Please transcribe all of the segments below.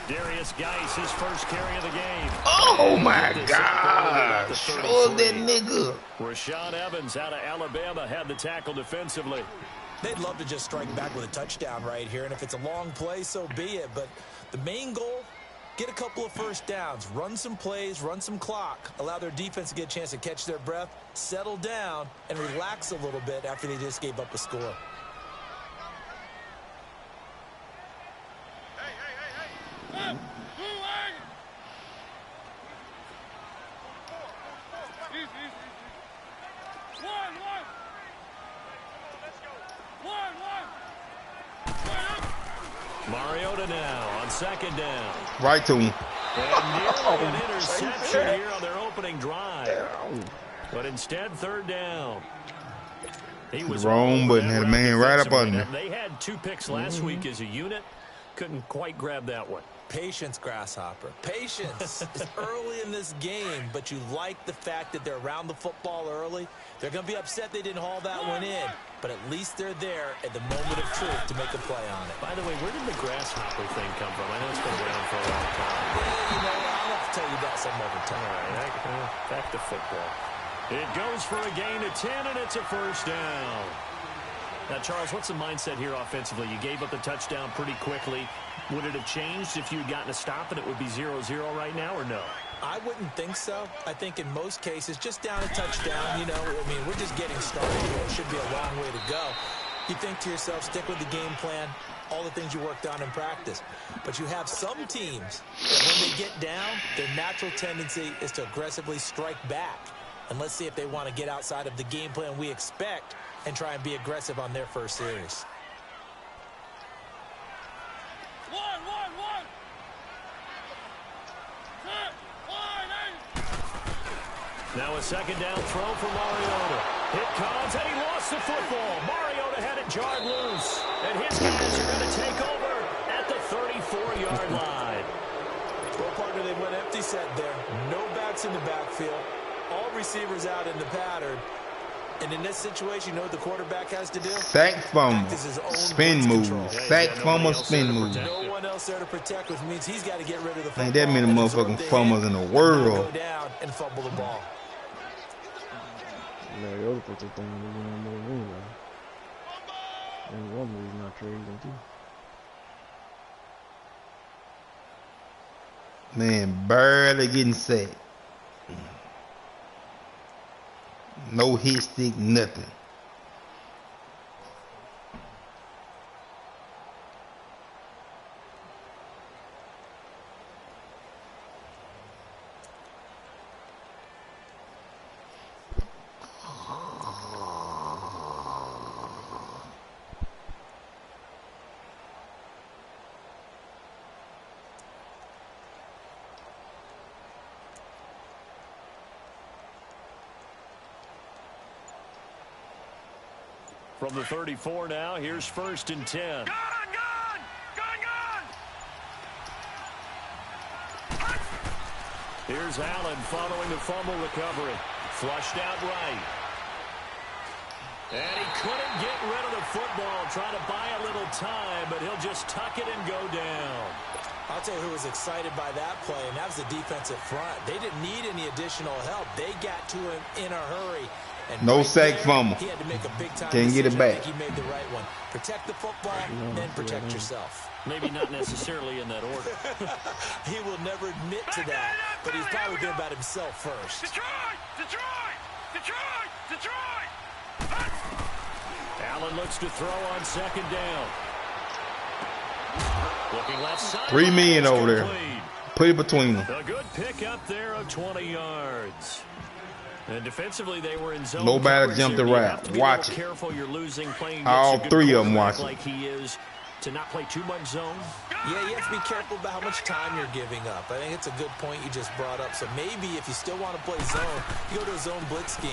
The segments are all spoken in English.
Darius Geis, his first carry of the game. Oh my God! Show that nigga. Rashaan Evans out of Alabama had the tackle defensively. They'd love to just strike back with a touchdown right here, and if it's a long play, so be it. But the main goal, get a couple of first downs, run some plays, run some clock, allow their defense to get a chance to catch their breath, settle down, and relax a little bit after they just gave up a score. Mariota now on second down. Right to him. And nearly an interception here on their opening drive. But instead, third down. He was wrong button. Had a man right up under him. They had 2 picks last week as a unit. Couldn't quite grab that one. Patience, Grasshopper. Patience. It's early in this game, but you like the fact that they're around the football early. They're going to be upset they didn't haul that one in, but at least they're there at the moment of truth to make a play on it. By the way, where did the grasshopper thing come from? I know it's been around for a long time. Yeah, you know, I'll have to tell you about some other time. All right, back to football. It goes for a gain of 10, and it's a first down. Now, Charles, what's the mindset here offensively? You gave up the touchdown pretty quickly. Would it have changed if you had gotten a stop and it would be 0-0 right now, or no? I wouldn't think so. I think in most cases, just down a touchdown, you know, I mean, we're just getting started here. It should be a long way to go. You think to yourself, stick with the game plan, all the things you worked on in practice. But you have some teams that when they get down, their natural tendency is to aggressively strike back. And let's see if they want to get outside of the game plan we expect and try and be aggressive on their first series. Now a second down throw for Mariota. It comes, and he lost the football. Mariota had it jarred loose. And his guys are going to take over at the 34-yard line. Well, partner, they went empty set there. No backs in the backfield. All receivers out in the pattern. And in this situation, you know what the quarterback has to do? Sack fumble, spin move. Sack fumble, spin move. No one else there to protect, which means he's got to get rid of the football. Ain't that many motherfucking fumbles in the world. Go down and fumble the ball. Mariota put that thing in the middle anyway. And one reason I traded him too. Man, barely getting sacked. No hit stick, nothing. From the 34 now, here's 1st and 10. Here's Allen following the fumble recovery. Flushed out right. And he couldn't get rid of the football, trying to buy a little time, but he'll just tuck it and go down. I'll tell you who was excited by that play, and that was the defensive front. They didn't need any additional help. They got to him in a hurry. And no right sack there, fumble. He had to make a big time Can't get it back. He made the right one. Protect the football, then protect yourself. Maybe not necessarily in that order. He will never admit to that, but he's probably thinking about himself first. Detroit! Detroit! Detroit! Detroit! Allen looks to throw on second down. Looking left side. 3 men over there. Put it between them. A good pick up there of 20 yards. And defensively, they were in zone. Nobody jumped the route. Watch it. Careful, you're losing. Playing all 3 of them watch like he is, to not play too much zone. Yeah, you have to be careful about how much time you're giving up. I think it's a good point you just brought up. So maybe if you still want to play zone, you go to a zone blitz scheme.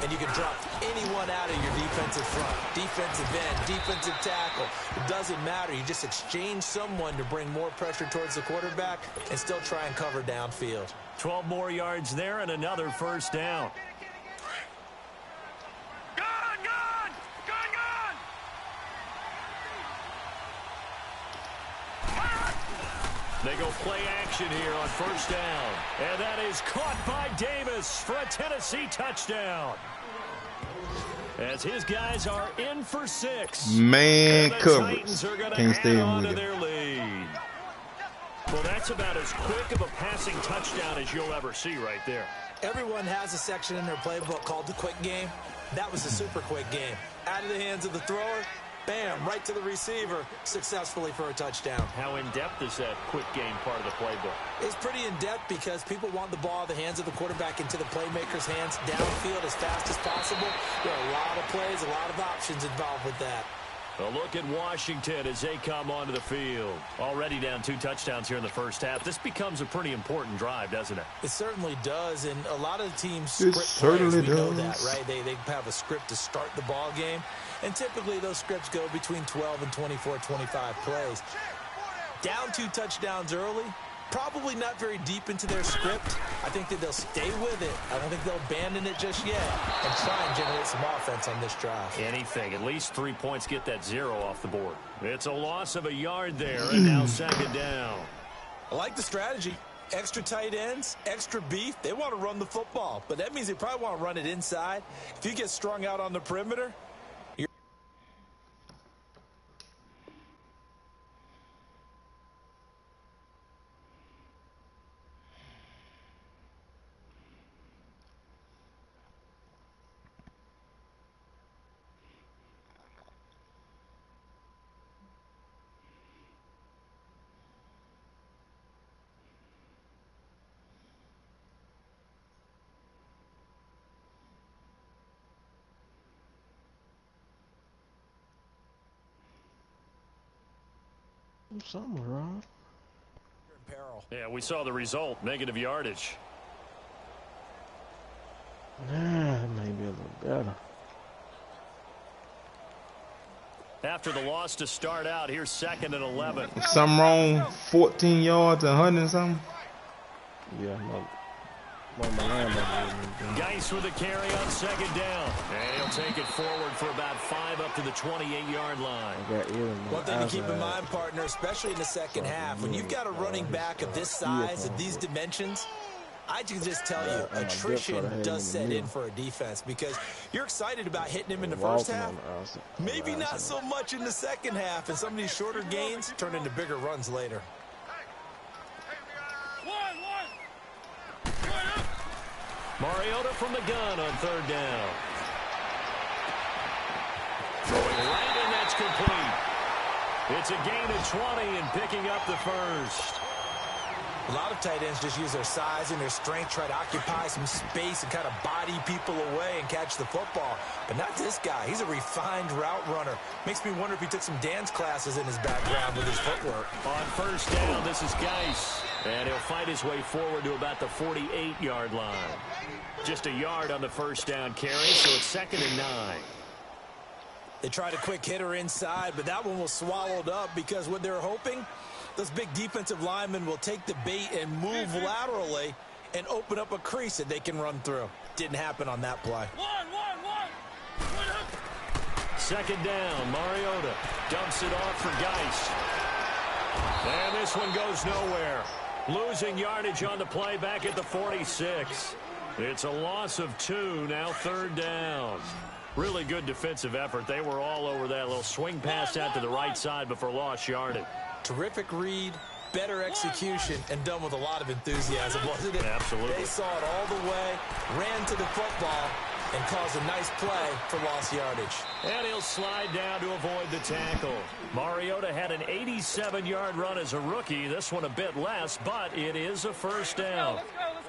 And you can drop anyone out of your defensive front, defensive end, defensive tackle. It doesn't matter. You just exchange someone to bring more pressure towards the quarterback and still try and cover downfield. 12 more yards there and another first down. They go play action here on first down. And that is caught by Davis for a Tennessee touchdown. As his guys are in for 6. Man, coverage. Can't stay on to their lead. Well, that's about as quick of a passing touchdown as you'll ever see right there. Everyone has a section in their playbook called the quick game. That was the super quick game. Out of the hands of the thrower, bam, right to the receiver, successfully for a touchdown. How in-depth is that quick game part of the playbook? It's pretty in-depth because people want the ball in the hands of the quarterback into the playmaker's hands downfield as fast as possible. There are a lot of plays, a lot of options involved with that. A look at Washington as they come onto the field. Already down 2 touchdowns here in the first half. This becomes a pretty important drive, doesn't it? It certainly does, and a lot of the teams It script certainly plays, we know does. that, right? They have a script to start the ball game, and typically those scripts go between 12 and 24, 25 plays. Down 2 touchdowns early, probably not very deep into their script. I think that they'll stay with it. I don't think they'll abandon it just yet and try and generate some offense on this drive. Anything. At least 3 points get that 0 off the board. It's a loss of a yard there, and now second down. I like the strategy. Extra tight ends, extra beef. They want to run the football, but that means they probably want to run it inside. If you get strung out on the perimeter, Something wrong. you're in peril. Yeah, we saw the result. Negative yardage. Nah, maybe a little better. After the loss to start out, here's 2nd and 11. Something wrong. 14 yards, 100 and something. Yeah, Geis with a carry on 2nd down. And he'll take it forward for about 5 up to the 28-yard line. One thing to keep in mind, partner, especially in the second half, when you've got a running back of this size, of these dimensions, I can just tell you, attrition does set in for a defense because you're excited about hitting him in the first half. Maybe not so much in the second half, and some of these shorter gains turn into bigger runs later. Mariota from the gun on 3rd down. Throwing right, and that's complete. It's a gain of 20 and picking up the first. A lot of tight ends just use their size and their strength, try to occupy some space and kind of body people away and catch the football. But not this guy. He's a refined route runner. Makes me wonder if he took some dance classes in his background with his footwork. On 1st down, this is Geis. And he'll fight his way forward to about the 48-yard line. Just a yard on the 1st down carry, so it's 2nd and 9. They tried a quick hitter inside, but that one was swallowed up because what they're hoping, those big defensive linemen will take the bait and move laterally and open up a crease that they can run through. Didn't happen on that play. 2nd down, Mariota dumps it off for Geis. And this one goes nowhere. Losing yardage on the play back at the 46. It's a loss of 2, now 3rd down. Really good defensive effort. They were all over that little swing pass out to the right side before lost yardage. Terrific read, better execution, and done with a lot of enthusiasm, wasn't it? Absolutely. They saw it all the way, ran to the football, and caused a nice play for lost yardage. And he'll slide down to avoid the tackle. Mariota had an 87-yard run as a rookie. This one a bit less, but it is a 1st down.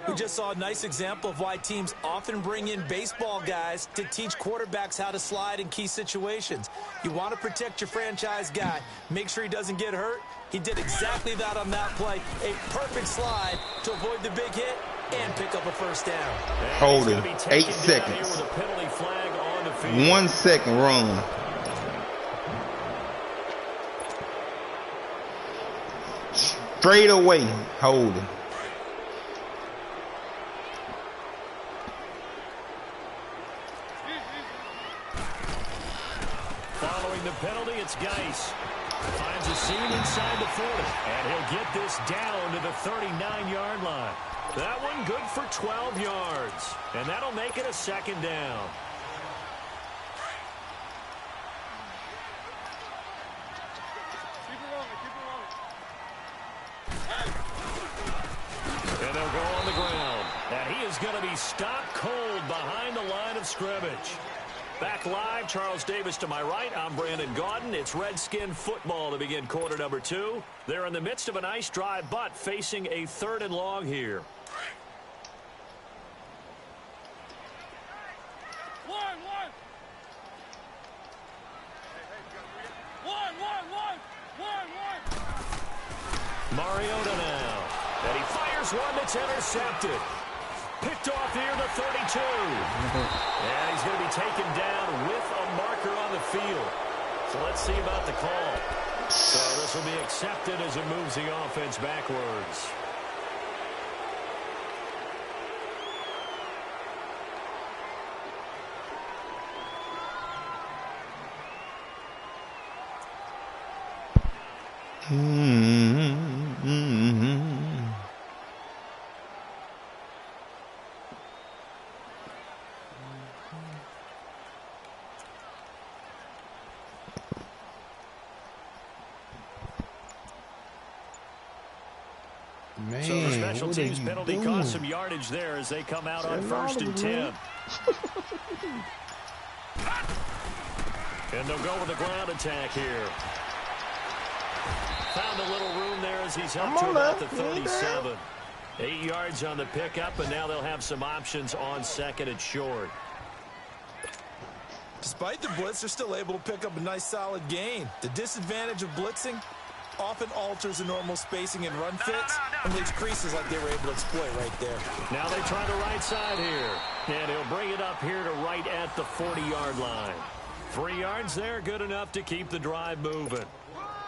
We just saw a nice example of why teams often bring in baseball guys to teach quarterbacks how to slide in key situations. You want to protect your franchise guy. Make sure he doesn't get hurt. He did exactly that on that play. A perfect slide to avoid the big hit and pick up a 1st down. Holding 8 seconds. 1 second run. Straight away, holding. Following the penalty, it's Geis. Finds a seam inside the 40. And he'll get this down to the 39-yard line. That one good for 12 yards. And that'll make it a second down. And they'll go on the ground. And he is going to be stopped cold behind the line of scrimmage. Back live, Charles Davis to my right. I'm Brandon Gaudin. It's Redskin football to begin quarter number 2. They're in the midst of a nice drive, but facing a 3rd and long here. Mariota now. And he fires one that's intercepted. Picked off here to 32. And he's going to be taken down with a marker on the field. So let's see about the call. So this will be accepted as it moves the offense backwards. Man, so the special teams penalty doing? cost some yardage there as they come out on 1st and 10. And they'll go with a ground attack here. Found a little room there as he's up to about the 37. 8 yards on the pickup, and now they'll have some options on 2nd and short. Despite the blitz, they're still able to pick up a nice solid gain. The disadvantage of blitzing often alters the normal spacing and run fits and leaves creases like they were able to exploit right there. Now they try the right side here. And he'll bring it up here to right at the 40-yard line. 3 yards there, good enough to keep the drive moving.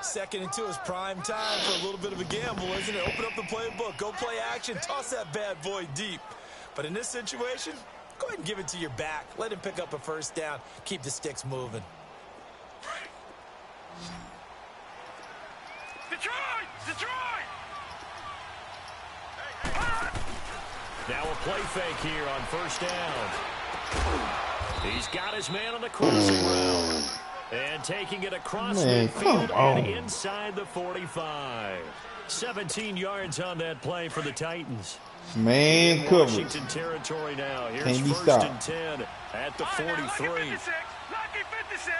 2nd and 2 is prime time for a little bit of a gamble, isn't it? Open up the playbook, go play action, toss that bad boy deep. But in this situation, go ahead and give it to your back. Let him pick up a 1st down. Keep the sticks moving. Detroit! Now a play fake here on 1st down. He's got his man on the crossing route. And taking it across midfield and inside the 45. 17 yards on that play for the Titans. Man, coverage. Washington territory now. Here's Can't be 1st stopped. and 10 at the 43. Lucky 56. Lucky 56.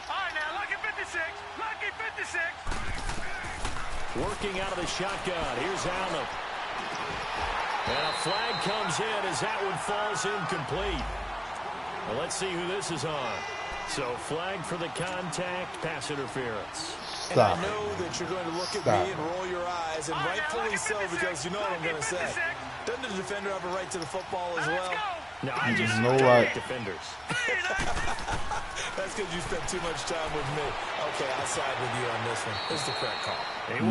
All right, now, lucky 56. Lucky 56. Working out of the shotgun. Here's Allen. And a flag comes in as that one falls incomplete. Well, let's see who this is on. So flag for the contact, pass interference. And I know that you're going to look at me and roll your eyes, and rightfully so, because you know what I'm going to say. Doesn't the defender have a right to the football as well? No, I just no right. Defenders. That's because you spent too much time with me. Okay, I'll side with you on this one. This is the correct call.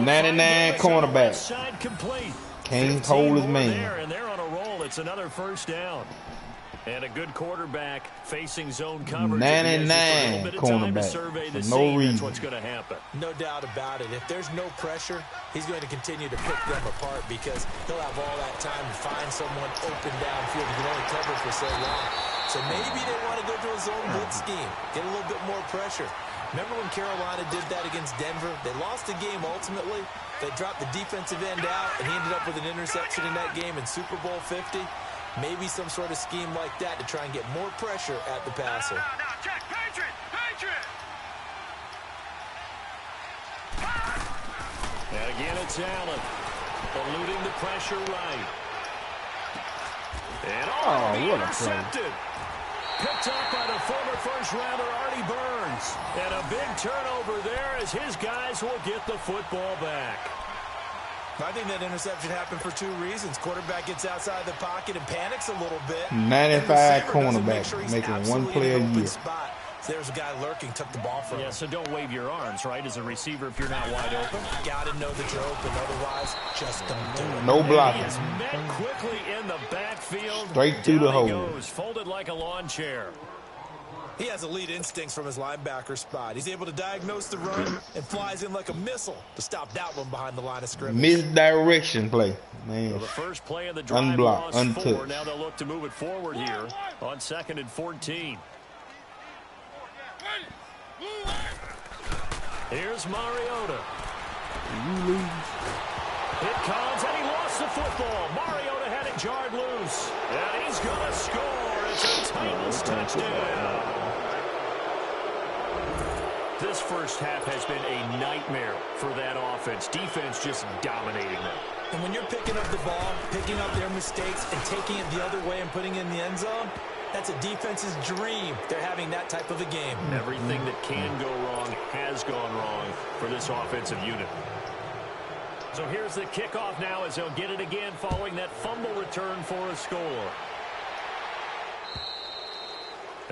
99 cornerback. Side complete. Can't hold his man. And they're on a roll. It's another 1st down. And a good quarterback facing zone coverage. 99 cornerback. For no reason. That's what's going to happen. No doubt about it. If there's no pressure, he's going to continue to pick them apart because he'll have all that time to find someone open downfield. He can only cover for so long. So maybe they want to go to a zone blitz scheme, get a little bit more pressure. Remember when Carolina did that against Denver? They lost the game ultimately. They dropped the defensive end out, and he ended up with an interception in that game in Super Bowl 50. Maybe some sort of scheme like that to try and get more pressure at the passer. No, check. Patriot! And again, it's Allen. Eluding the pressure right. And intercepted. Picked up by the former first-rounder Artie Burns. And a big turnover there as his guys will get the football back. I think that interception happened for 2 reasons. Quarterback gets outside the pocket and panics a little bit. 95 cornerback, making one play a year. Spot. So there's a guy lurking, took the ball from him. Yeah, so don't wave your arms, right, as a receiver if you're not wide open. Got to know that you're open, otherwise just don't do it. No blocking. He is met quickly in the backfield. Straight through the hole. Goes, folded like a lawn chair. He has elite instincts from his linebacker spot. He's able to diagnose the run and flies in like a missile to stop that one behind the line of scrimmage. Misdirection play, man. Well, the first play of the drive Unblocked, lost untouched. 4. Now they'll look to move it forward here on 2nd and 14. Here's Mariota. It comes, and he lost the football. Mariota had it jarred loose, and he's going to score. It's a Titans touchdown. This first half has been a nightmare for that offense. Defense just dominating them. And when you're picking up the ball, picking up their mistakes, and taking it the other way and putting it in the end zone, that's a defense's dream. They're having that type of a game. Everything that can go wrong has gone wrong for this offensive unit. So here's the kickoff now as they'll get it again following that fumble return for a score.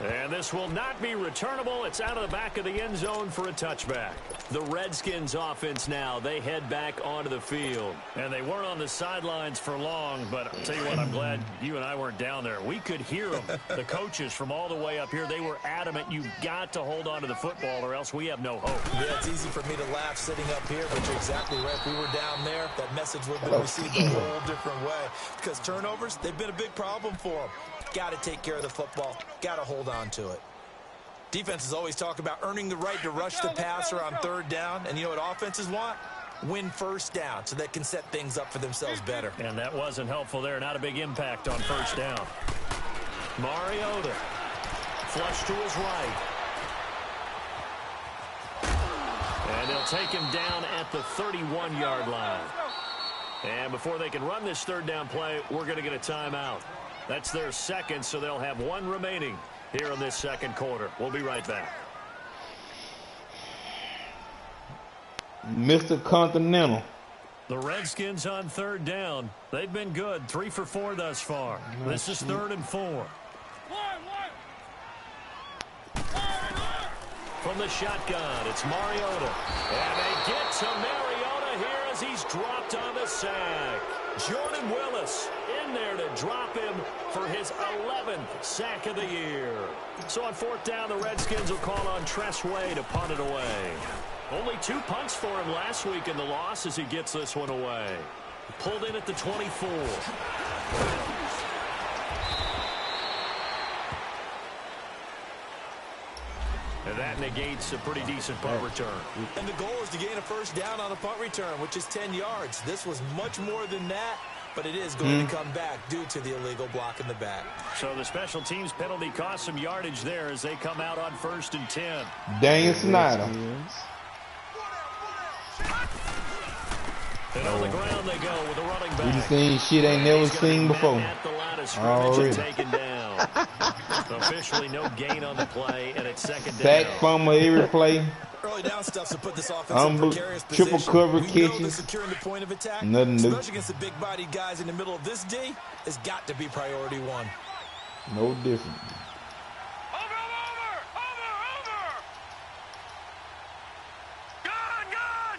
And this will not be returnable. It's out of the back of the end zone for a touchback. The Redskins offense now, they head back onto the field. And they weren't on the sidelines for long, but I'll tell you what, I'm glad you and I weren't down there. We could hear them. The coaches from all the way up here, they were adamant, you've got to hold on to the football or else we have no hope. Yeah, it's easy for me to laugh sitting up here, but you're exactly right. If we were down there, that message would have been received a whole different way. Because turnovers, they've been a big problem for them. Got to take care of the football. Got to hold on to it. Defenses always talk about earning the right to rush the passer on 3rd down. And you know what offenses want? Win 1st down so they can set things up for themselves better. And that wasn't helpful there. Not a big impact on 1st down. Mariota. Flush to his right. And they'll take him down at the 31-yard line. And before they can run this 3rd down play, we're going to get a timeout. That's their second, so they'll have 1 remaining here in this 2nd quarter. We'll be right back. Mr. Continental. The Redskins on 3rd down. They've been good. 3 for 4 thus far. This is 3rd and 4. From the shotgun, it's Mariota. And they get to Mariota here as he's dropped on the sack. Jordan Willis in there to drop him for his 11th sack of the year. So on 4th down, the Redskins will call on Tress Way to punt it away. Only 2 punts for him last week in the loss as he gets this one away. Pulled in at the 24. And that negates a pretty decent punt return. And the goal is to gain a 1st down on a punt return, which is 10 yards. This was much more than that, but it is going to come back due to the illegal block in the back. So the special teams penalty cost some yardage there as they come out on 1st and 10. DANIELSNYDER. And on the ground they go with a running back. We just seen shit ain't never seen before. At the line of scrimmage and taken down. Officially no gain on the play, and it's 2nd down. Sack, fumble, every play. Early down stuff to put this offense in precarious position. Triple cover we catches. know that securing the point of attack, Nothing new. especially against the big-bodied guys in the middle of this D, has got to be priority 1. No different. Over! Gone!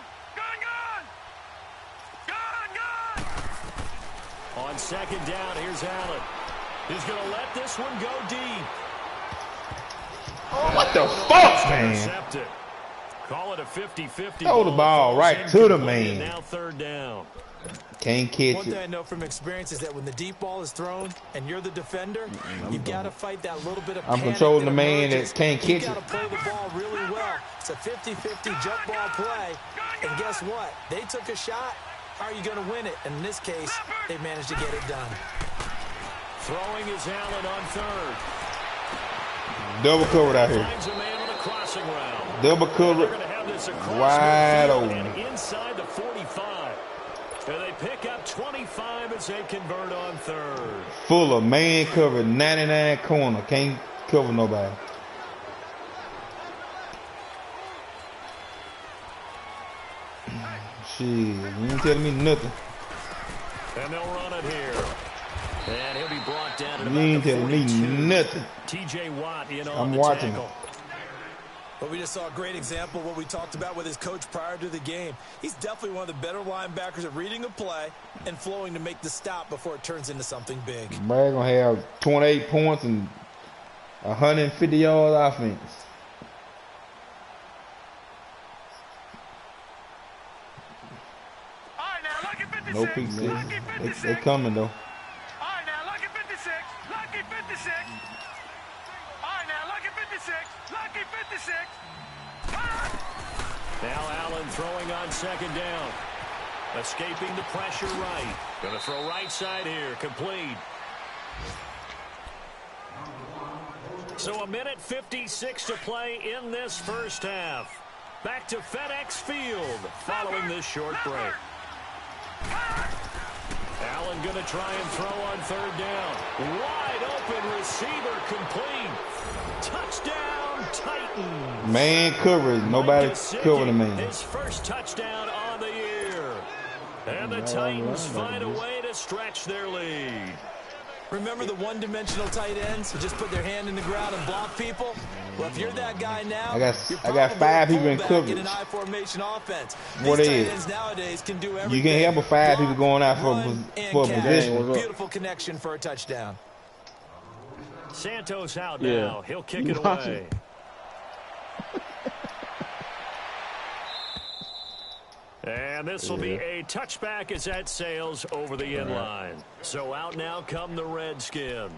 On 2nd down, here's Allen. He's going to let this one go deep. Oh, what the fuck, man? Intercepted. Call it a 50-50. Throw the ball right to the man. Now 3rd down. Can't catch One thing I it. know from experience is that when the deep ball is thrown and you're the defender, you've got to fight that little bit of I'm panic controlling the that man emerges. that can't catch You've got it. to play the ball really well. It's a 50-50 jump ball play. And guess what? They took a shot. How are you going to win it? And in this case, they managed to get it done. Throwing is Allen on 3rd. Double covered out here. Finds a man on a crossing route. Double They're covered. going to have this across Wide midfield open. and inside the 45. And they pick up 25 as they convert on 3rd. Full of man covered, 99 corner. Can't cover nobody. Shit, you ain't telling me nothing. And they'll run it here. And he'll be brought down at You ain't about the telling 42. me nothing. T.J. Watt in on I'm the watching tackle. But we just saw a great example of what we talked about with his coach prior to the game. He's definitely one of the better linebackers at reading a play and flowing to make the stop before it turns into something big. Brad gonna have 28 points and 150-yard offense. All right, now, lucky 56. No pick six. Lucky 56. They coming though. All right, now, lucky 56. Lucky 56. All right, now, lucky 56. Lucky 56. Now Allen throwing on second down. Escaping the pressure right. Going to throw right side here. Complete. So a minute 56 to play in this first half. Back to FedEx Field following this short break. Allen going to try and throw on third down. Wide open receiver complete. Touchdown Titans. Man coverage. Nobody covered the man. His first touchdown on the year. And the Titans find a way to stretch their lead. Remember the one-dimensional tight ends who just put their hand in the ground and block people? Well, if you're that guy now, I got 5 people in coverage. In an I-formation offense. What These is? tight ends nowadays can do everything. You can't have but 5 people going out for a catch. position. Beautiful connection for a touchdown. Santos out now. He'll kick it away. And this will be a touchback as that sails over the end line. So out now come the Redskins.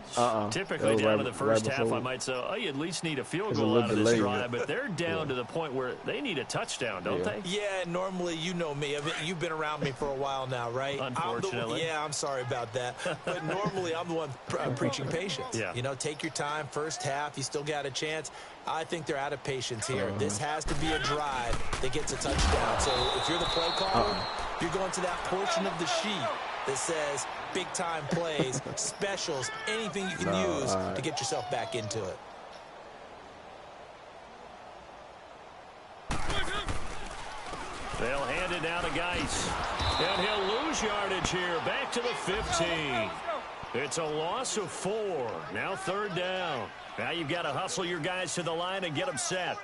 Typically down to the first half, I might say, oh, you at least need a field goal out of this drive. But they're down to the point where they need a touchdown, don't they? Yeah, normally, you know me. I mean, you've been around me for a while now, right? Unfortunately. I'm sorry about that. But normally, I'm the one preaching patience. Yeah. You know, take your time. First half, you still got a chance. I think they're out of patience here. This has to be a drive that gets a touchdown. So if you're the play caller, you're going to that portion of the sheet that says big-time plays, specials, anything you can use to get yourself back into it. They'll hand it down to Geis. And he'll lose yardage here. Back to the 15. It's a loss of 4. Now third down. Now you've got to hustle your guys to the line and get them set.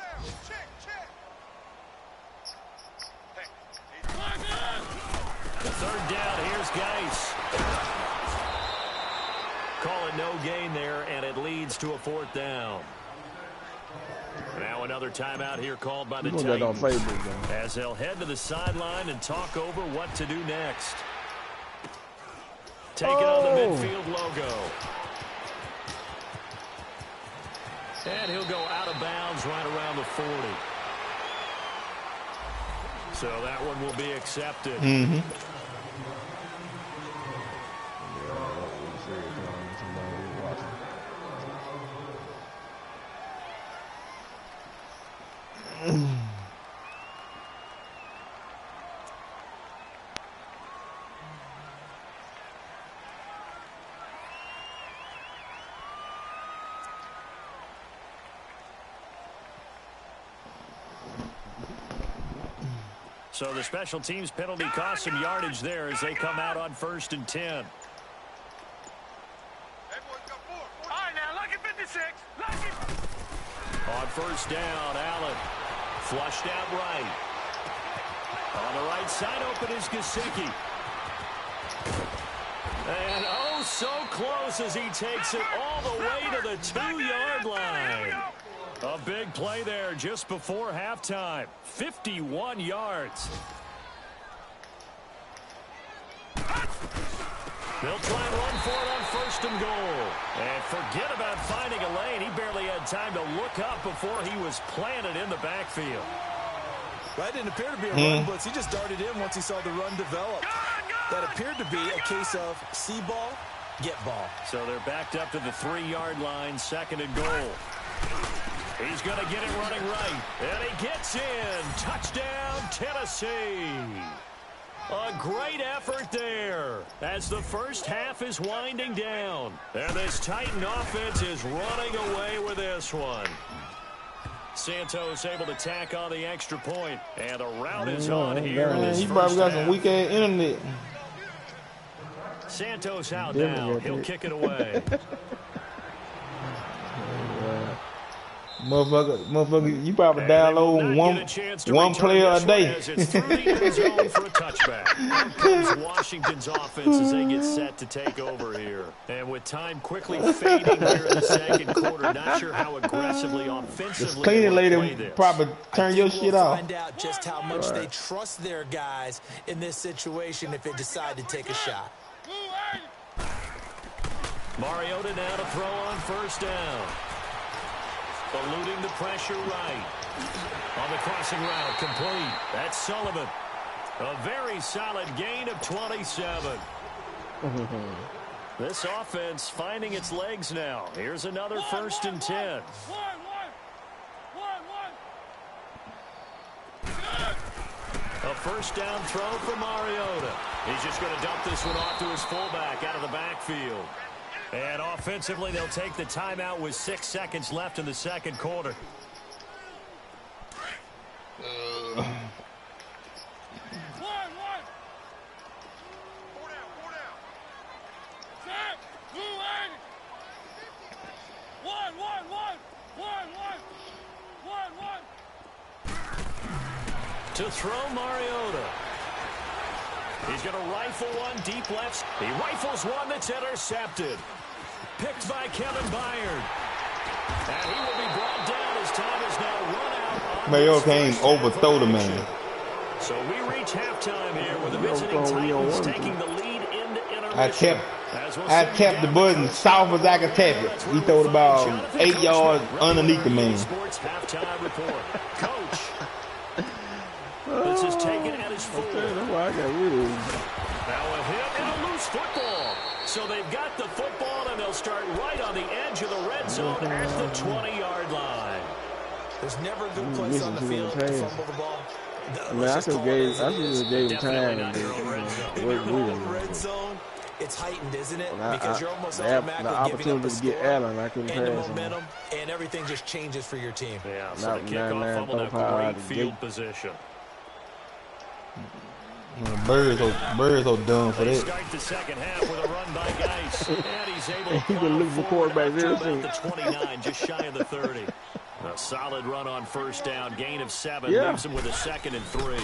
The third down, here's Geis. Call it no gain there, and it leads to a fourth down. Now another timeout here called by the Titans as they'll head to the sideline and talk over what to do next. Taking on the midfield logo. And he'll go out of bounds right around the 40. So that one will be accepted. So the special teams penalty cost some yardage there as they come out on 1st and 10. All right, now, lucky 56. Lucky. On first down, Allen flushed out right. On the right side, open is Gesicki. And oh, so close as he takes it all the way to the 2-yard line. A big play there just before halftime. 51 yards. They'll try and run for it on 1st and goal. And forget about finding a lane. He barely had time to look up before he was planted in the backfield. Well, that didn't appear to be a run blitz. He just darted in once he saw the run develop. That appeared to be a case of see ball, get ball. So they're backed up to the 3-yard line, 2nd and goal. He's going to get it running right. And he gets in. Touchdown, Tennessee. A great effort there as the first half is winding down. And this Titan offense is running away with this one. Santos able to tack on the extra point. And the route is on here in this He first probably got half. some weak-ass internet. Santos out now. He'll kick it away. Motherfucker, you probably download one player a day. As it's through the end zone for a touchback. Out comes Washington's offense as they get set to take over here. And with time quickly fading here in the second quarter, not sure how aggressively, offensively. This cleaning lady probably turn your shit off. Find out just how much they trust their guys in this situation if they decide to take a shot. Mariota now to throw on first down. Eluding the pressure right. On the crossing route, complete. That's Sullivan. A very solid gain of 27. This offense finding its legs now. Here's another 1st and 10. A first down throw for Mariota. He's just going to dump this one off to his fullback out of the backfield. And offensively, they'll take the timeout with 6 seconds left in the second quarter. To throw Mariota. He's going to rifle one deep left. He rifles one that's intercepted. Picked by Kevin Byard. And he will be brought down as time is now run out. Mariota can't overthrow the man. So we reach halftime here with the visiting Titans taking the lead into intermission. I kept the button soft as I could tap it. He threw it about 8 yards underneath the man. Sports halftime report. Coach. This is taken at his full. That's why I got rid of him. Now a hit and a loose football. So they've got the football, and they'll start right on the edge of the red zone at the 20-yard line. There's never a good place on the field to fumble the ball. I mean, I just gave him time. In your own red zone, it's heightened, isn't it? Because you're almost automatically giving up a score, and the momentum, and everything just changes for your team. Yeah, so the kickoff fumbled a great field position. Birds are done for that. Start the second half with a run by Geis. And he's able to He's been looking for quarterbacks ever since. The 29, just shy of the 30. A solid run on first down. Gain of 7. Yeah. Leaves him with a 2nd and 3.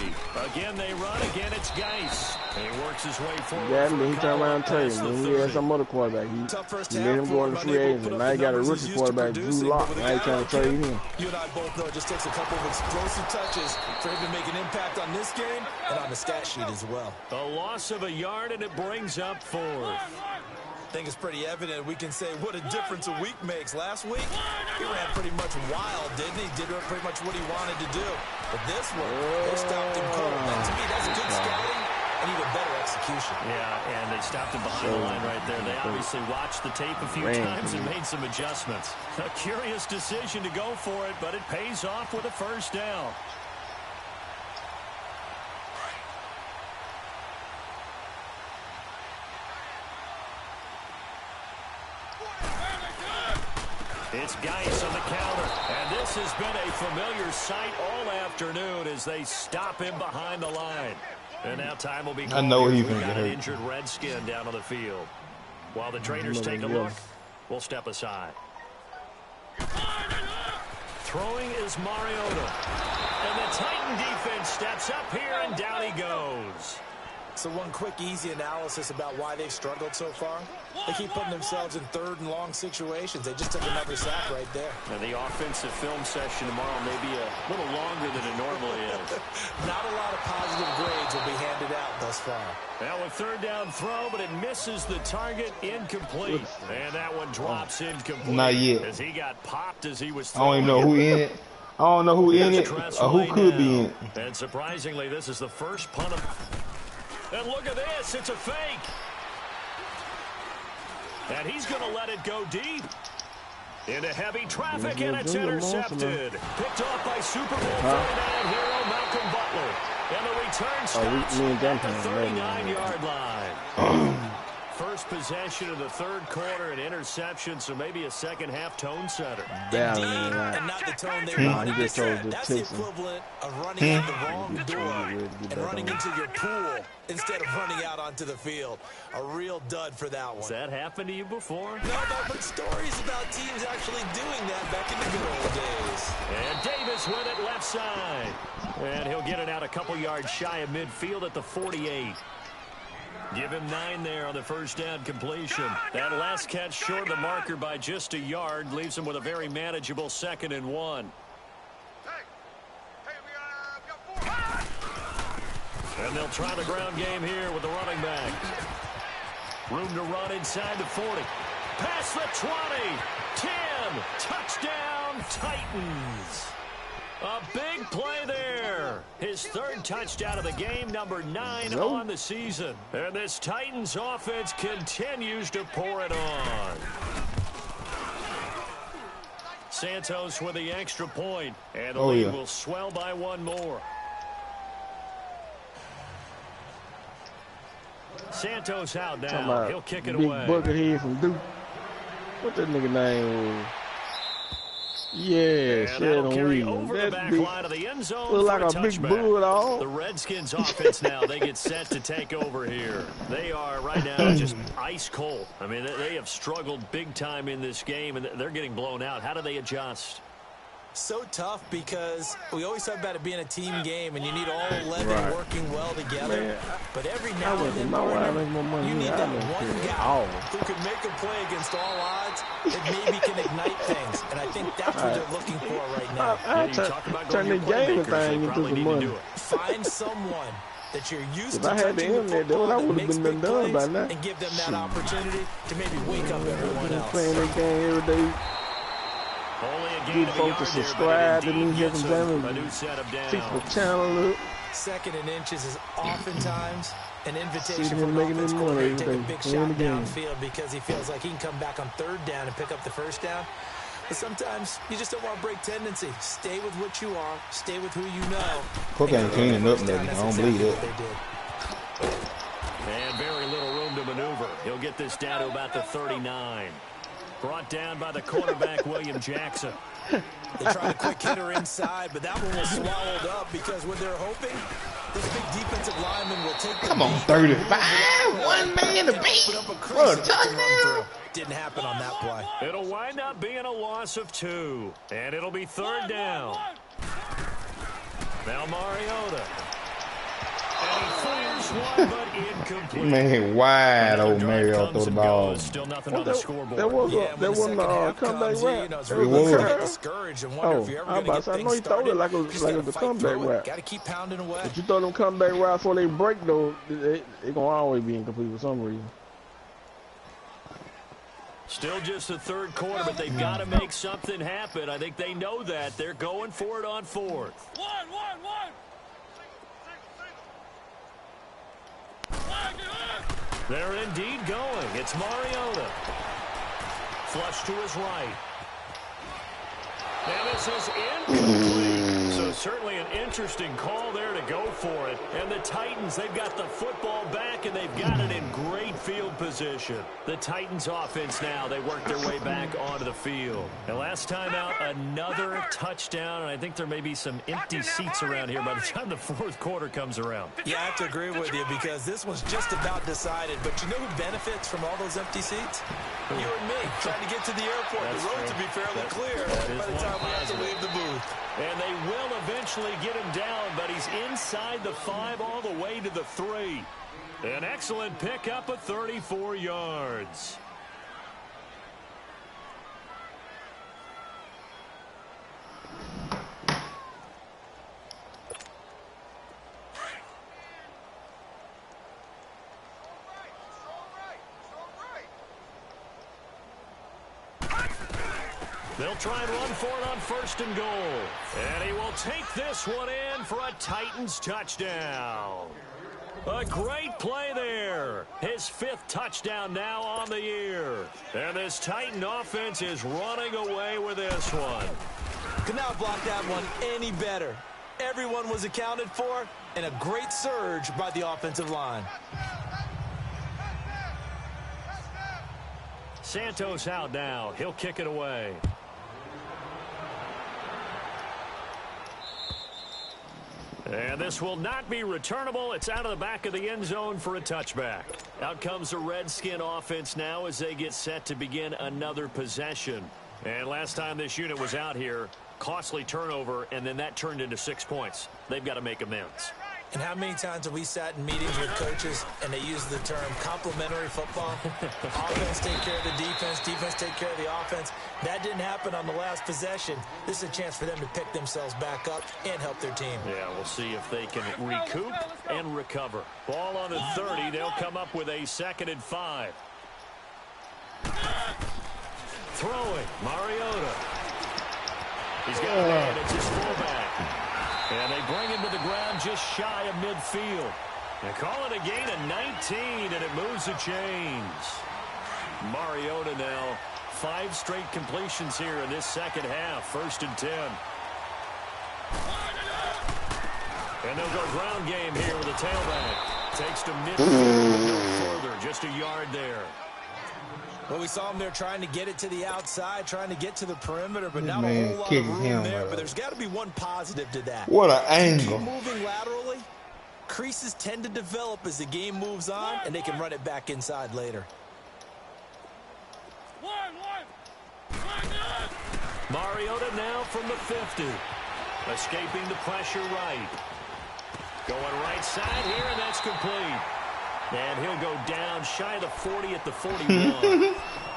Again, they run. Again, it's Geis. And he works his way forward. Yeah, and then he turned around and turned him. Then he had some other quarterback. He let him go in the free agent. Now he got a rookie quarterback, Drew Lock. Now he's trying to trade him. You and I both know it just takes a couple of explosive touches for him to make an impact on this game and on the stat sheet as well. A loss of a yard, and it brings up 4th. I think it's pretty evident. We can say what a difference a week makes. Last week, he ran pretty much wild, didn't he? Did pretty much what he wanted to do. But this one, they stopped him cold. And to me, that's good scouting and even better execution. Yeah, and they stopped him behind the line right there. They obviously watched the tape a few times and made some adjustments. A curious decision to go for it, but it pays off with a first down. It's Geis on the counter, and this has been a familiar sight all afternoon as they stop him behind the line. And now time will be called. I know he's going to got get an hurt. injured Redskin down on the field. While the traders take a look, we'll step aside. Throwing is Mariota. And the Titan defense steps up here, and down he goes. So one quick, easy analysis about why they've struggled so far. They keep putting themselves in 3rd and long situations. They just took another sack right there. And the offensive film session tomorrow may be a little longer than it normally is. Not a lot of positive grades will be handed out thus far. Now a 3rd down throw, but it misses the target, incomplete. And that one drops incomplete. Not yet. As he got popped as he was I don't even know who in it. I don't know who in it or who could be in it. And surprisingly, this is the first punt of... And look at this, it's a fake. And he's going to let it go deep. Into heavy traffic, and it's intercepted. Picked off by Super Bowl 49 hero Malcolm Butler. And the return stops at the 39-yard line. first possession of the third quarter, an interception, so maybe a second-half tone setter. Indeed, and not the tone they wanted to set. That's the equivalent of running out the wrong door and running into your pool instead of running out onto the field. A real dud for that one. Has that happened to you before? No, but I've heard stories about teams actually doing that back in the good old days. And Davis with it left side. And he'll get it out a couple yards shy of midfield at the 48. Give him 9 there on the first down completion. That last catch short of the marker by just a yard leaves him with a very manageable 2nd and 1. And they'll try the ground game here with the running back. Room to run inside the 40. Past the 20. 10. Touchdown, Titans. A big play there. His 3rd touchdown of the game, number 9 on the season. And this Titans offense continues to pour it on. Santos with the extra point. And the lead will swell by 1 more. Santos out now. He'll kick it away. Big bucket head from Duke. What that nigga name was? Yeah, Sheldon Williams. That's big. Look like a big bulldog. The Redskins offense now, they get set to take over here. They are right now just ice cold. I mean, they have struggled big time in this game, and they're getting blown out. How do they adjust? So tough because we always talk about it being a team game and you need all 11 working well together. Man, but every now and then, you need that one guy who can make a play against all odds that maybe can ignite things. And I think that's what they're looking for right now. You talk about turn the game thing into the money. Find someone that you're used to touching the football that makes big plays and give them that opportunity to maybe wake up everyone else. Playing that game every day. Get folks to subscribe to me here from Denver. Fix the channel up. 2nd and inches is oftentimes an invitation for an offense coordinator to take a big shot downfield because he feels like he can come back on 3rd down and pick up the 1st down. But sometimes you just don't want to break tendency. Stay with what you are. Stay with who you know. Cook ain't cleaning up, nigga. I don't believe it. And very little room to maneuver. He'll get this down to about the 39. Brought down by the quarterback, William Jackson. They tried a quick hitter inside, but that one was swallowed up because what they're hoping, this big defensive lineman will take the Come on, 35. 1 man to beat. What a touchdown. Didn't happen on that play. It'll wind up being a loss of 2. And it'll be 3rd down. Now Mariota. And he fires one, but incomplete. Man, wide old Mario throw the ball. Still nothing on the scoreboard. That wasn't a comeback rap. It was. Discouraged and wonder if you're ever going to get I know you throw it like a comeback rap. Got to keep pounding away. But you throw them comeback raps before they break, though, they going to always be incomplete for some reason. Still just the 3rd quarter, but they've got to make something happen. I think they know that. They're going for it on 4th. They're indeed going. It's Mariota. Flush to his right. And this is incomplete. So certainly an interesting call there to go for it. And the Titans, they've got the football back, and they've got it in great field position. The Titans offense now, they work their way back onto the field. And last time out, another touchdown, and I think there may be some empty seats around here by the time the 4th quarter comes around. Yeah, I have to agree with you because this was just about decided. But you know who benefits from all those empty seats? You and me, trying to get to the airport. The roads will be fairly clear by the time we have to leave the booth. And they will eventually get him down, but he's inside the 5 all the way to the 3. An excellent pickup of 34 yards. They'll try and run for it on 1st and goal. And he will take this one in for a Titans touchdown. A great play there. His 5th touchdown now on the year. And this Titan offense is running away with this one. Could not block that one any better. Everyone was accounted for, and a great surge by the offensive line. Santos out now. He'll kick it away. And this will not be returnable. It's out of the back of the end zone for a touchback. Out comes the Redskin offense now as they get set to begin another possession. And last time this unit was out here, costly turnover, and then that turned into 6 points. They've got to make amends. And how many times have we sat in meetings with coaches and they use the term complementary football? Offense take care of the defense, defense take care of the offense. That didn't happen on the last possession. This is a chance for them to pick themselves back up and help their team. Yeah, we'll see if they can recoup and recover. Ball on the 30. They'll come up with a 2nd and 5. Throwing, Mariota. He's got a man. It's his fullback. And they bring him to the ground just shy of midfield. They call it a gain of 19, and it moves the chains. Mariota now, 5 straight completions here in this second half. 1st and 10. And they'll go ground game here with a tailback. Takes to midfield, no further, just a yard there. Well, we saw him there trying to get it to the outside, trying to get to the perimeter, but not a whole lot of room there. But there's got to be one positive to that. What an angle. Keep moving laterally. Creases tend to develop as the game moves on, and they can run it back inside later. Mariota now from the 50. Escaping the pressure right. Going right side here, and that's complete. And he'll go down shy of the 40 at the 41. Ain't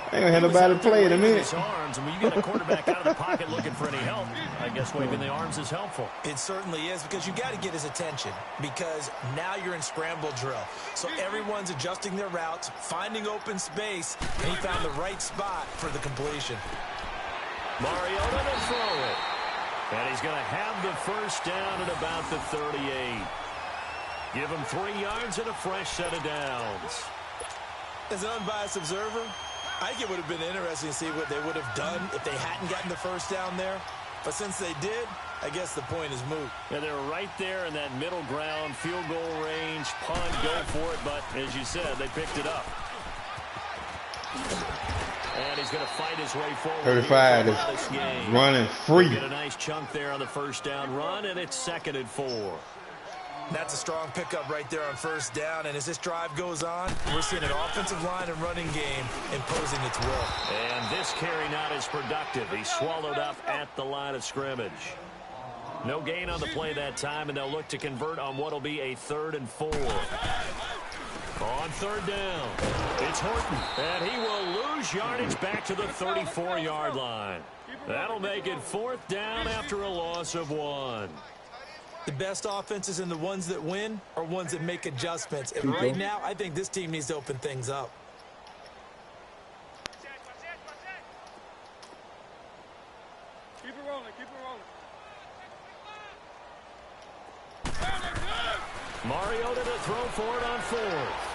gonna have nobody play in a minute. His arms, and when you get a quarterback out of the pocket looking for any help, I guess waving the arms is helpful. It certainly is, because you got to get his attention, because now you're in scramble drill. So everyone's adjusting their routes, finding open space, and he found the right spot for the completion. Mariota to throw it. And he's going to have the 1st down at about the 38. Give him 3 yards and a fresh set of downs. As an unbiased observer, I think it would have been interesting to see what they would have done if they hadn't gotten the 1st down there. But since they did, I guess the point is moot. Yeah, they're right there in that middle ground, field goal range, punt, go for it. But as you said, they picked it up. And he's going to fight his way forward. 35 is running free. Get a nice chunk there on the 1st down run, and it's 2nd and 4. That's a strong pickup right there on 1st down. And as this drive goes on, we're seeing an offensive line and running game imposing its will. And this carry not as productive. He's swallowed up at the line of scrimmage. No gain on the play that time, and they'll look to convert on what will be a 3rd and 4. On 3rd down, it's Horton, and he will lose yardage back to the 34-yard line. That'll make it 4th down after a loss of 1. The best offenses and the ones that win are ones that make adjustments. And right now, I think this team needs to open things up. Keep it rolling, keep it rolling. Mariota to throw for it on 4th.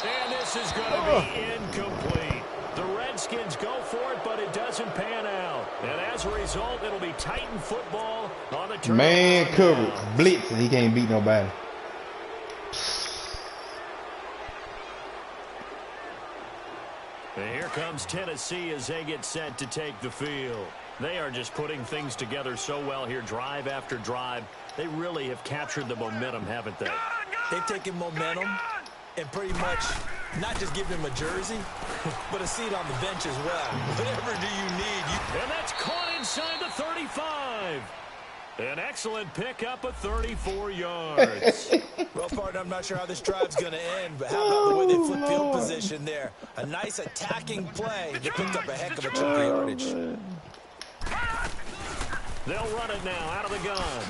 And this is going to be incomplete. The Redskins go for it, but it doesn't pan out. And as a result, it'll be Titan football on the turn. Man covered. Blitz, and he can't beat nobody. And here comes Tennessee as they get set to take the field. They are just putting things together so well here, drive after drive. They really have captured the momentum, haven't they? They've taken momentum and pretty much not just give him a jersey, but a seat on the bench as well. Whatever do you need. And that's caught inside the 35. An excellent pickup of 34 yards. Well, partner, I'm not sure how this drive's going to end, but how about the way they flip field position there? A nice attacking play that picked up a heck of a chunk of yardage. They'll run it now out of the gun.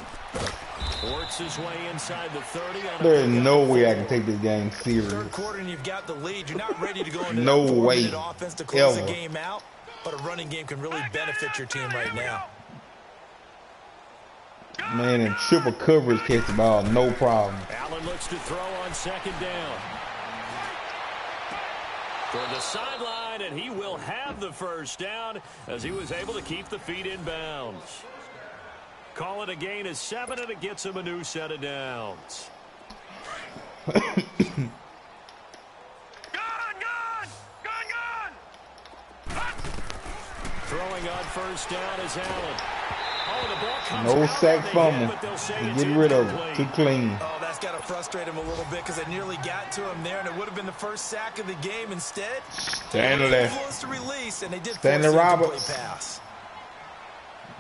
Works his way inside the 30. There's no way I can take this game serious. 3rd quarter and you've got the lead. You're not ready to go into no that 4-minute way offense to close ever. the game out, but a running game can really benefit your team right now. Man, in triple coverage catch the ball, no problem. Allen looks to throw on 2nd down. For the sideline, and he will have the 1st down as he was able to keep the feet in bounds. Call it a gain of 7, and it gets him a new set of downs. Gone! throwing on first down is Allen. Oh, the ball comes No out sack on the hit, fumble. but they'll say it's Get rid of it. incomplete. Too clean. Oh, that's got to frustrate him a little bit because it nearly got to him there, and it would have been the first sack of the game. Instead, Stanley. close to release, and they did Stanley force the incomplete Roberts. pass.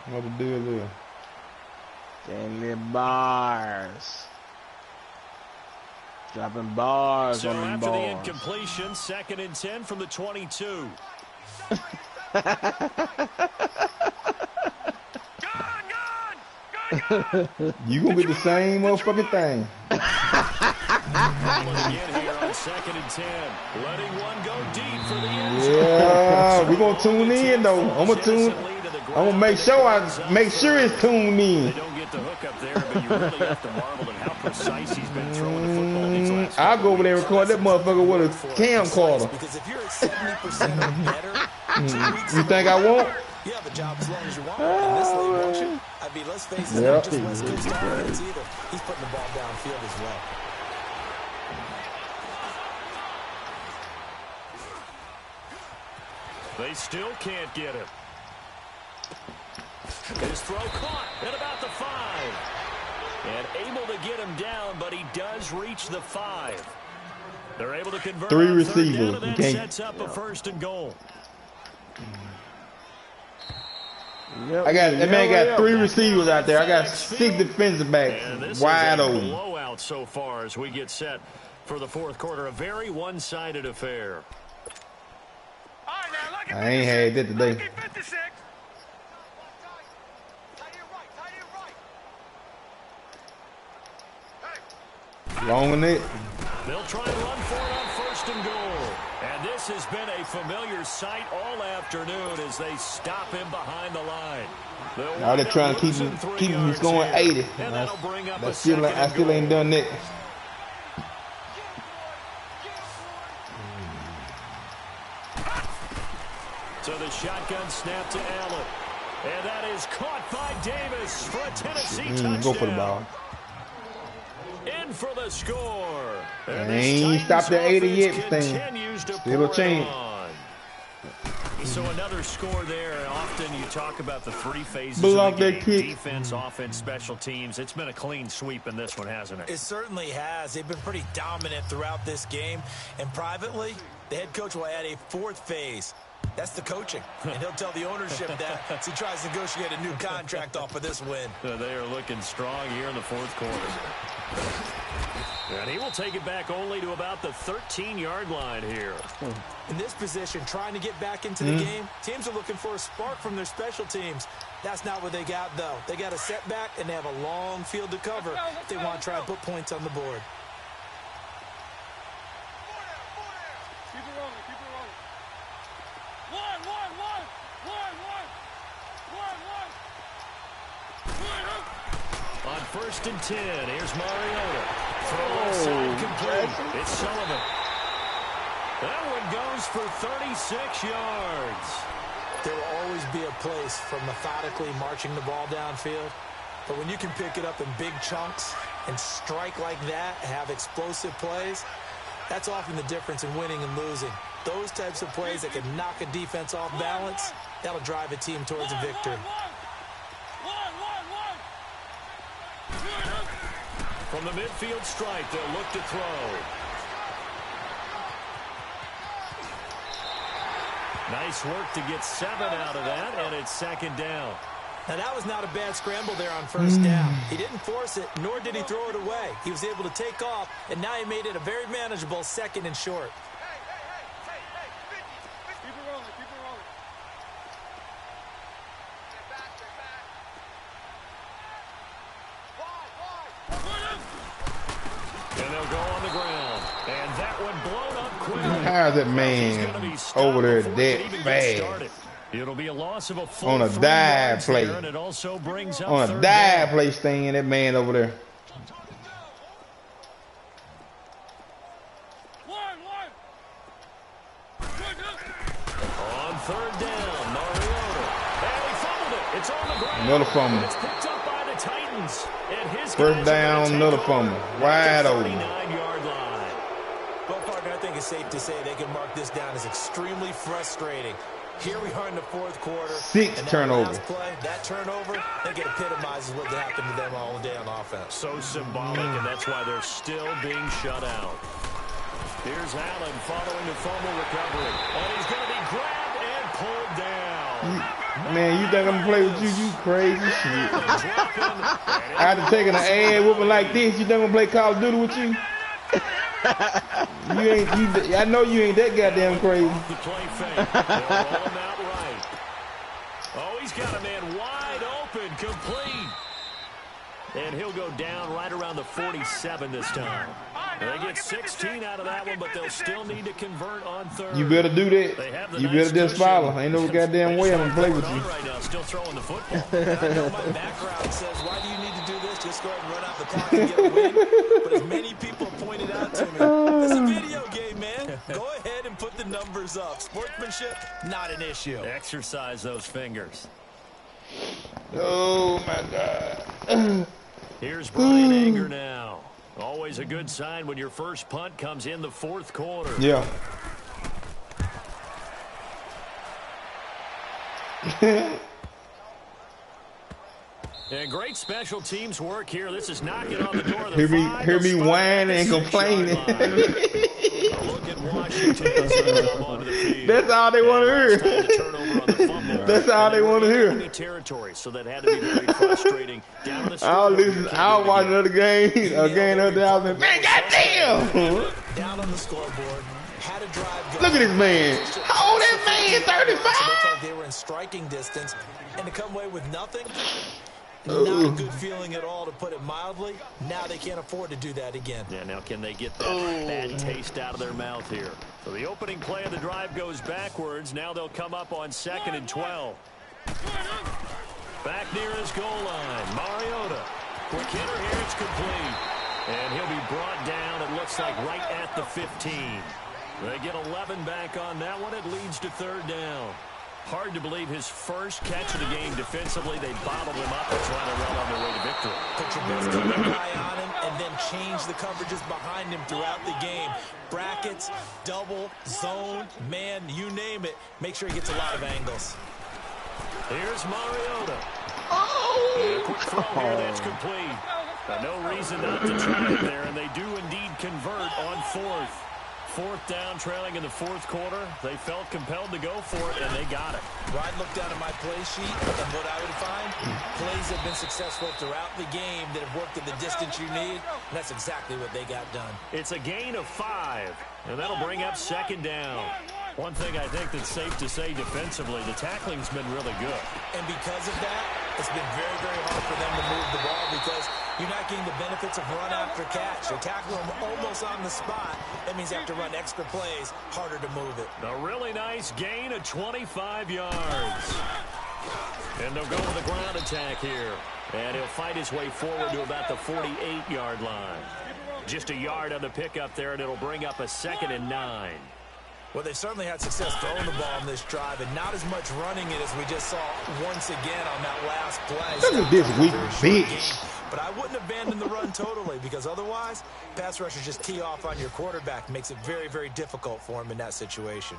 What the deal is? Stanley bars. Dropping bars So on them after the bars. incompletion, 2nd and 10 from the 22. You gonna get the same motherfucking thing. Again here on 2nd and 10. Letting one go deep for the end zone. Yeah, we gonna tune in though. I'm gonna make sure it's tuned They in. don't get the hook up there, but you really have to marvel at how precise he's been throwing the football these last I'll go over there and record that motherfucker with a camcorder. Because if you're at 70% or better, 2 weeks You think I won't? you have a job as long as you want. In this league, won't you? I mean, let's face it, Yep. not just West Coast offense either. He's putting the ball downfield as well. They still can't get him. His throw caught at about the 5. And able to get him down, but he does reach the 5. They're able to convert 3 on 3rd down, receivers. and that You can't- sets up a 1st and goal. I got that man got 3 receivers out there. I got 6 defensive backs And this wide is a open. blowout so far as we get set for the 4th quarter. A very one-sided affair. All right, now, lucky I ain't had that today. Lucky 56. Long in it. They'll try and run for it on 1st and goal. And this has been a familiar sight all afternoon as they stop him behind the line. Now they're trying to keep him from scoring 80. I still ain't done that. So the shotgun snap to Allen. And that is caught by Davis for a Tennessee touchdown. Go for the ball. In for the score. And They this ain't stopped at 80 yet, Titans thing. continues to Still a pour it chance. on. So another score there. Often you talk about the 3 phases Block of the that game. kick. Defense, offense, special teams. It's been a clean sweep in this one, hasn't it? It certainly has. They've been pretty dominant throughout this game. And privately, the head coach will add a 4th phase. That's the coaching. And he'll tell the ownership that as he tries to negotiate a new contract off of this win. They are looking strong here in the 4th quarter. And he will take it back only to about the 13-yard line here. In this position, trying to get back into the game, teams are looking for a spark from their special teams. That's not what they got, though. They got a setback, and they have a long field to cover if they want to try and put points on the board. Keep it rolling, keep it rolling. One. On 1st and 10, here's Mariota. Throw left side complete. It's Sullivan. That one goes for 36 yards. There will always be a place for methodically marching the ball downfield. But when you can pick it up in big chunks and strike like that, have explosive plays, that's often the difference in winning and losing. Those types of plays that can knock a defense off balance, that'll drive a team towards a victory. From the midfield stripe, they'll look to throw. Nice work to get 7 out of that, and it's 2nd down. Now, that was not a bad scramble there on 1st down. He didn't force it, nor did he throw it away. He was able to take off, and now he made it a very manageable 2nd and short. Keep it rolling, keep it rolling. And they'll go on the ground. And that one blown up quick. How's that man over there that fast? It'll be a loss of a full On a 3 dive yards play. there, and it also brings up On a 3rd dive down. play stinging that man over there. On 3rd down, Mariota. And he fumbled it. It's on the ground. Another fumble. It's picked up by the Titans. And his First guys are down, gonna take another over fumble. at Wide the open. 39-yard line. Well, partner, I think it's safe to say they can mark this down as extremely frustrating. Here we are in the fourth quarter. 6 turnovers. Play, that turnover, I think it epitomizes what happened to them all day on offense. So symbolic, and that's why they're still being shut out. Here's Allen following the fumble recovery. And he's going to be grabbed and pulled down. Man, you think I'm going to play with you? You crazy shit. After taking an ass whooping like this, you think I'm going to play Call of Duty with you? I know you ain't that goddamn crazy. The play fake. They'll roll him out right. Oh, he's got a man wide open, complete. And he'll go down right around the 47 this time. They get 16 out of that one, but they'll still need to convert on third. You better do that. You better just follow. Ain't no goddamn way I'm going to play with you. Right now, still throwing the football. I know my background says, why do you need to do this? Just go ahead and run out the clock and get a win. But as many people pointed out to me, it's a video game, man. Go ahead and put the numbers up. Sportsmanship, not an issue. Exercise those fingers. Oh, my God. Here's Brian Anger now. Always a good sign when your first punt comes in the fourth quarter. Yeah. And great special teams work here. This is knocking on the door of Hear the me whining and complaining. Look at Washington as they come onto the field. That's all they want to hear. That's all they want to hear. Territory, so that had to be very frustrating. Down the I'll watch another game. Again, another day. I was like, man, goddamn. Down on the scoreboard. Had a drive. Look at this man. How old that man? 35. They were in striking distance, and to come away with nothing. Not a good feeling at all, to put it mildly. Now they can't afford to do that again. Yeah, now can they get that bad taste out of their mouth here? So the opening play of the drive goes backwards. Now they'll come up on 2nd and 12. Back near his goal line, Mariota. Quick hitter here, it's complete. And he'll be brought down, it looks like, right at the 15. They get 11 back on that one. It leads to 3rd down. Hard to believe his first catch of the game defensively. They bottled him up and trying to run on their way to victory. Put your best cover guy on him and then change the coverages behind him throughout the game. Brackets, double, zone, man, you name it. Make sure he gets a lot of angles. Here's Mariota. And a quick throw here, that's complete. No reason not to try it there, and they do indeed convert on 4th. 4th down, trailing in the 4th quarter. They felt compelled to go for it, and they got it. Ryan looked down at my play sheet, and what I would find, plays have been successful throughout the game that have worked at the distance you need, and that's exactly what they got done. It's a gain of 5, and that'll bring up 2nd down. One thing I think that's safe to say defensively, the tackling's been really good. And because of that, it's been very, very hard for them to move the ball because you're not getting the benefits of run after catch. You're tackling them almost on the spot. That means you have to run extra plays, harder to move it. A really nice gain of 25 yards. And they'll go with a ground attack here. And he'll fight his way forward to about the 48-yard line. Just a yard on the pickup there, and it'll bring up a 2nd and 9. Well, they certainly had success throwing the ball on this drive, and not as much running it as we just saw once again on that last play. Look at this weak bitch. But I wouldn't abandon the run totally, because otherwise, pass rushers just tee off on your quarterback. Makes it very, very difficult for him in that situation.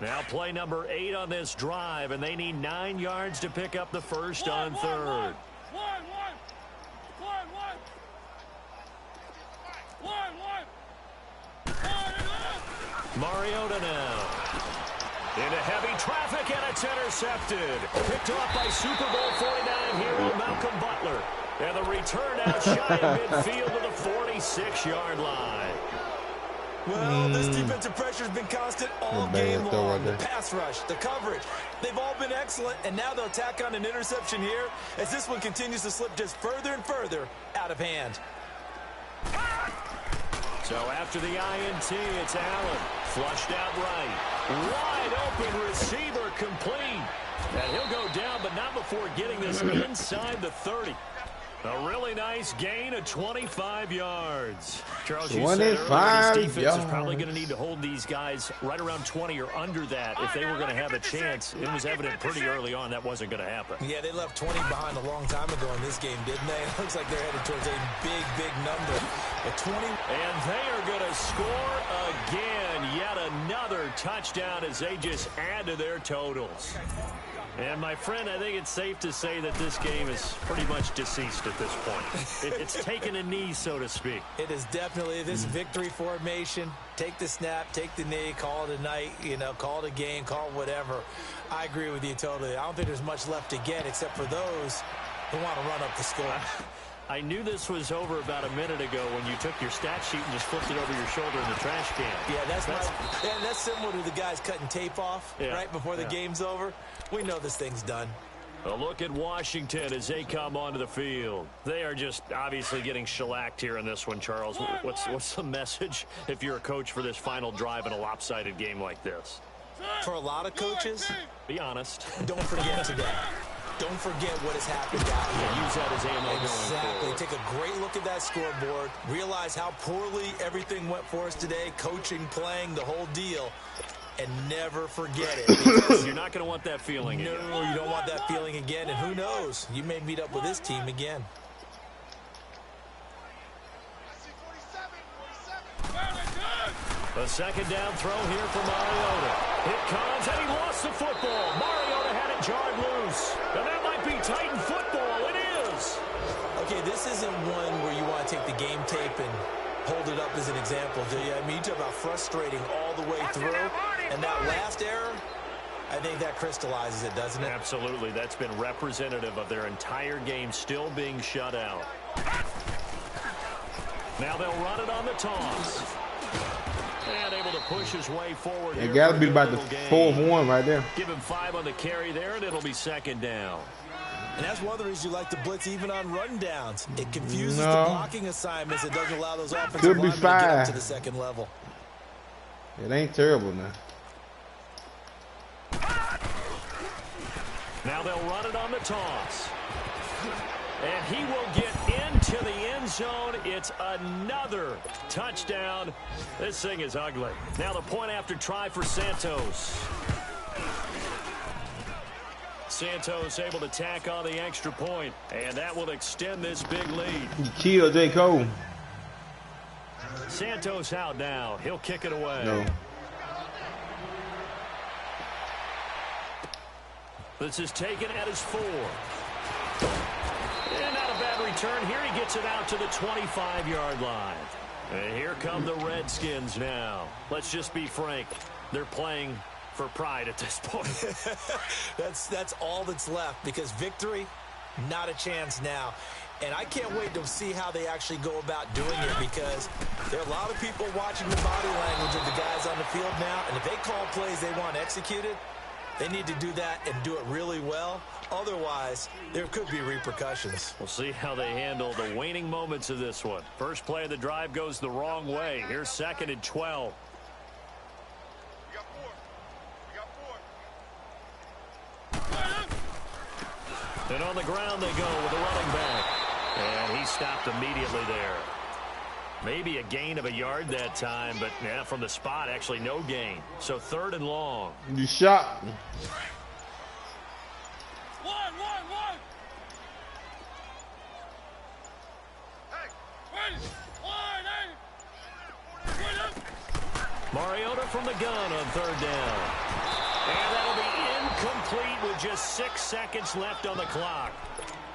Now play number 8 on this drive, and they need 9 yards to pick up the first on 3rd. Mariota now. Into heavy traffic, and it's intercepted. Picked off by Super Bowl 49 hero Malcolm Butler. And the return out shy of midfield to the 46-yard line. Well, this defensive pressure has been constant all game long. The pass rush, the coverage, they've all been excellent, and now they'll tack on an interception here as this one continues to slip just further and further out of hand. So after the INT, it's Allen. Flushed out right. Wide open receiver complete. And he'll go down, but not before getting this inside the 30. A really nice gain of 25 yards. Charles, you said earlier, this defense is probably going to need to hold these guys right around 20 or under that if they were going to have a chance. It was evident pretty early on that wasn't going to happen. Yeah, they left 20 behind a long time ago in this game, didn't they? It looks like they're headed towards a big, big number. And they are going to score again. Yet another touchdown as they just add to their totals. And, my friend, I think it's safe to say that this game is pretty much deceased at this point. It's taken a knee, so to speak. It is definitely this victory formation. Take the snap, take the knee, call it a night, call it a game, call it whatever. I agree with you totally. I don't think there's much left to get except for those who want to run up the score. I knew this was over about a minute ago when you took your stat sheet and just flipped it over your shoulder in the trash can. Yeah, that's similar to the guys cutting tape off right before the game's over. We know this thing's done. A look at Washington as they come onto the field. They are just obviously getting shellacked here in this one, Charles. What's the message if you're a coach for this final drive in a lopsided game like this? For a lot of coaches, be honest. Don't forget today. Don't forget what has happened out here. Use that as ammo. Exactly. Take a great look at that scoreboard. Realize how poorly everything went for us today. Coaching, playing, the whole deal. And never forget it. Because you're not going to want that feeling again. No, you don't want that feeling again. And who knows? You may meet up with this team again. A second down throw here for Mariota. It comes, and he lost the football. Mariota had it jarred loose. And that might be Titan football. It is. Okay, this isn't one where you want to take the game tape and hold it up as an example, do you? I mean, you talk about frustrating all the way through. And that last error, I think that crystallizes it, doesn't it? Absolutely. That's been representative of their entire game still being shut out. Now they'll run it on the toss. And able to push his way forward. It got to be about the fourth one right there. Give him 5 on the carry there, and it'll be second down. And that's one of the reasons you like to blitz even on rundowns. It confuses the blocking assignments. It doesn't allow those offensive linemen to get up to the second level. It ain't terrible now. Now they'll run it on the toss. And he will get into the end zone. It's another touchdown. This thing is ugly. Now the point after try for Santos. Santos able to tack on the extra point, and that will extend this big lead. He killed J. Cole. Santos out now. He'll kick it away. No. This is taken at his 4. And not a bad return. Here he gets it out to the 25-yard line. And here come the Redskins now. Let's just be frank. They're playing for pride at this point. That's all that's left, because victory, not a chance now. And I can't wait to see how they actually go about doing it, because there are a lot of people watching the body language of the guys on the field now, and if they call plays they want executed, they need to do that and do it really well. Otherwise, there could be repercussions. We'll see how they handle the waning moments of this one. First play of the drive goes the wrong way. Here's 2nd and 12. And on the ground they go with the running back. And he stopped immediately there. Maybe a gain of a yard that time, but yeah, from the spot, actually no gain. So 3rd and long. You shot. One. Mariota from the gun on 3rd down. And that'll be incomplete with just 6 seconds left on the clock.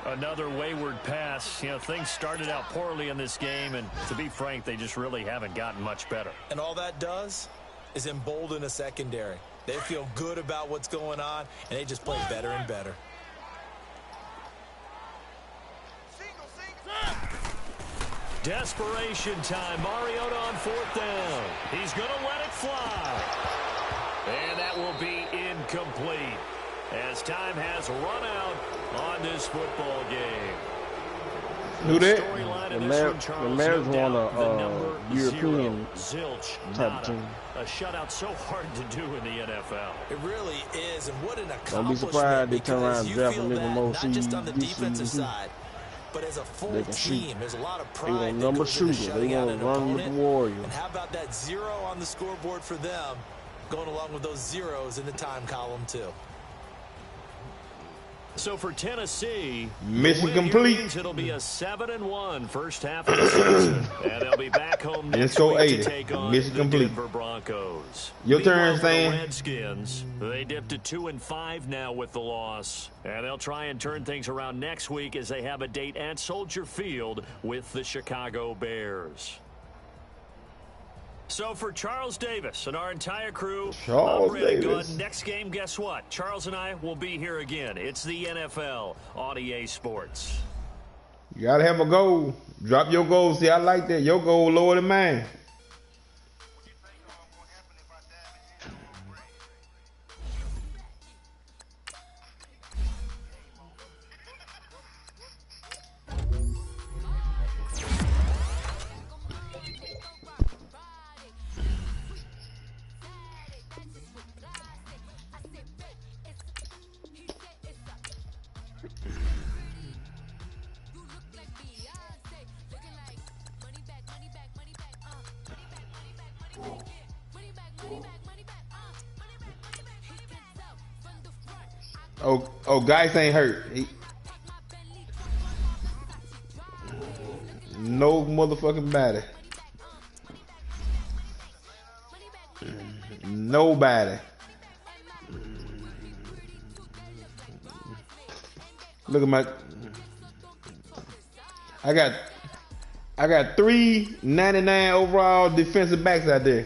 Another wayward pass. You know, things started out poorly in this game, and to be frank, they just really haven't gotten much better. And all that does is embolden a secondary. They feel good about what's going on, and they just play better and better. Desperation time. Mariota on 4th down. He's going to let it fly. And that will be incomplete as time has run out on this football game. Who that? The Mariners won a European type of team. A shutout so hard to do in the NFL. It really is, and what an accomplishment. Don't be surprised they turn around and draft a little more not just on the defensive side, but as a full team. There's a lot of pride. They want number shooter. They want to run with the Warriors. And how about that 0 on the scoreboard for them, going along with those zeros in the time column too. So for Tennessee, mission complete. It'll be a 7-1 first half of the season, and they'll be back home next go week 80. to take on Mission the complete. Denver Broncos. Your turn, Meanwhile, for the Stan. Redskins, they dipped to 2-5 now with the loss, and they'll try and turn things around next week as they have a date at Soldier Field with the Chicago Bears. So for Charles Davis and our entire crew, I'm Brandon Gunn. Next game, guess what? Charles and I will be here again. It's the NFL on EA Sports. You gotta have a goal. Drop your goal. See, I like that. Your goal lower than mine. Oh, Geis ain't hurt. No motherfucking body. Nobody. Look at my. I got 399 overall defensive backs out there.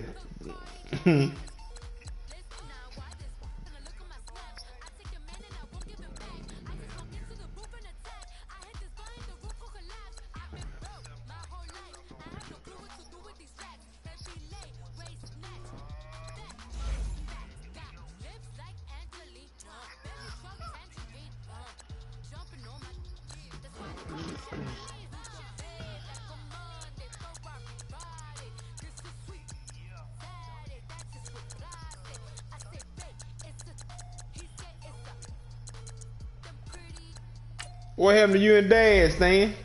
What happened to you and Dad, Stan?